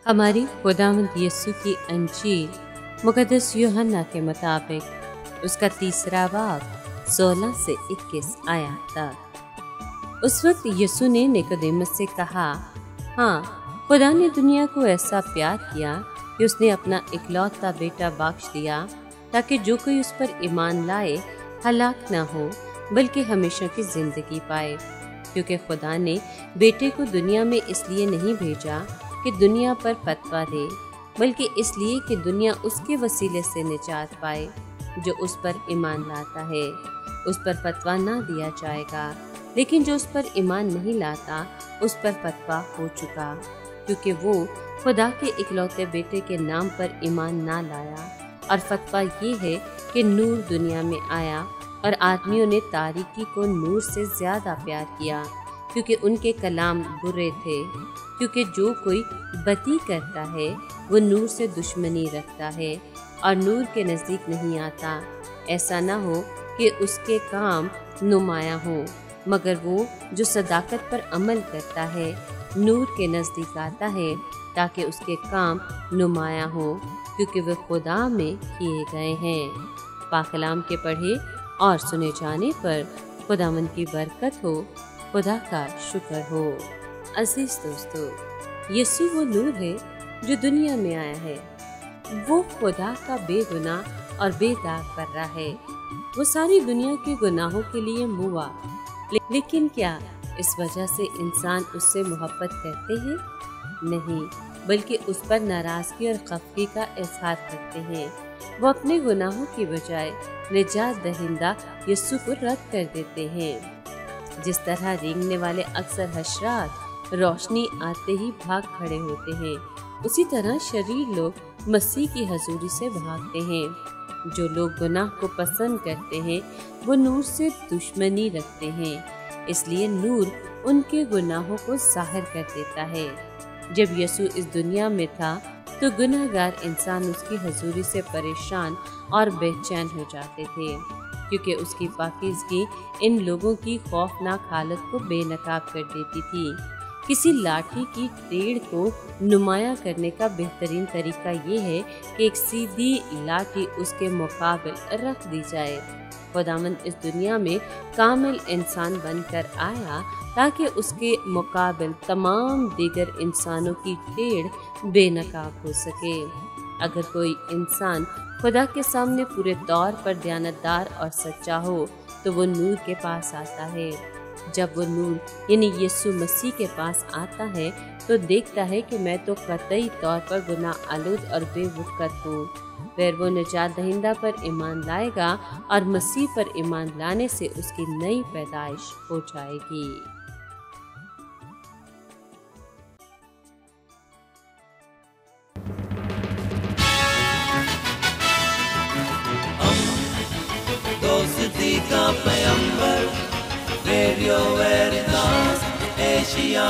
हमारी खुदावंद यीशु की अंजील मुक़द्दस यूहन्ना के मुताबिक उसका तीसरा बाब 16 से 21 आयत तक। उस वक्त यीशु ने निकोदेमुस से कहा, हाँ, खुदा ने दुनिया को ऐसा प्यार किया कि उसने अपना इकलौता बेटा बख्श दिया, ताकि जो कोई उस पर ईमान लाए हलाक ना हो बल्कि हमेशा की जिंदगी पाए। क्योंकि खुदा ने बेटे को दुनिया में इसलिए नहीं भेजा कि दुनिया पर फतवा दे, बल्कि इसलिए कि दुनिया उसके वसीले से निजात पाए। जो उस पर ईमान लाता है उस पर फतवा ना दिया जाएगा, लेकिन जो उस पर ईमान नहीं लाता उस पर फतवा हो चुका, क्योंकि वो खुदा के इकलौते बेटे के नाम पर ईमान ना लाया। और फतवा ये है कि नूर दुनिया में आया और आदमियों ने तारीकी को नूर से ज़्यादा प्यार किया, क्योंकि उनके कलाम बुरे थे। क्योंकि जो कोई बदी करता है वो नूर से दुश्मनी रखता है और नूर के नज़दीक नहीं आता, ऐसा ना हो कि उसके काम नुमाया हो। मगर वो जो सदाकत पर अमल करता है नूर के नज़दीक आता है, ताकि उसके काम नुमाया हो, क्योंकि वे खुदा में किए गए हैं। पाकलाम के पढ़े और सुने जाने पर खुदावंद की बरकत हो, खुदा का शुक्र हो। अजीज दोस्तों, यीशु वो नूर है जो दुनिया में आया है। वो खुदा का बेगुनाह और बेदाग बर्रा है। वो सारी दुनिया के गुनाहों के लिए मुआ, लेकिन क्या इस वजह से इंसान उससे मोहब्बत करते हैं? नहीं, बल्कि उस पर नाराजगी और खफगी का इजहार करते हैं। वो अपने गुनाहों की बजाय निजात दहिंदा यीशु को रद्द कर देते हैं। जिस तरह रेंगने वाले अक्सर हशरात रोशनी आते ही भाग खड़े होते हैं, उसी तरह शरीर लोग मसीह की हजूरी से भागते हैं। जो लोग गुनाह को पसंद करते हैं वो नूर से दुश्मनी रखते हैं, इसलिए नूर उनके गुनाहों को जाहिर कर देता है। जब यीशु इस दुनिया में था तो गुनाहगार इंसान उसकी हजूरी से परेशान और बेचैन हो जाते थे, क्योंकि उसकी पाकीज़गी इन लोगों की खौफनाक हालत को बेनकाब कर देती थी। किसी लाठी की टेढ़ को नुमाया करने का बेहतरीन तरीका ये है कि एक सीधी लाठी उसके मुकाबिल रख दी जाए। खुदावंद इस दुनिया में कामिल इंसान बनकर आया ताकि उसके मुकाबिल तमाम दीगर इंसानों की टेढ़ बेनकाब हो सके। अगर कोई इंसान खुदा के सामने पूरे तौर पर दयानतदार और सच्चा हो तो वो नूर के पास आता है। जब वो नूर यानी यीशु मसीह के पास आता है तो देखता है कि मैं तो कतई तौर पर गुनाह आलूद और बेवकत हूँ। फिर वो निजात दहिंदा पर ईमान लाएगा और मसीह पर ईमान लाने से उसकी नई पैदाइश हो जाएगी। दोस्ती का पैगंबर रेडियो वेरितास एशिया।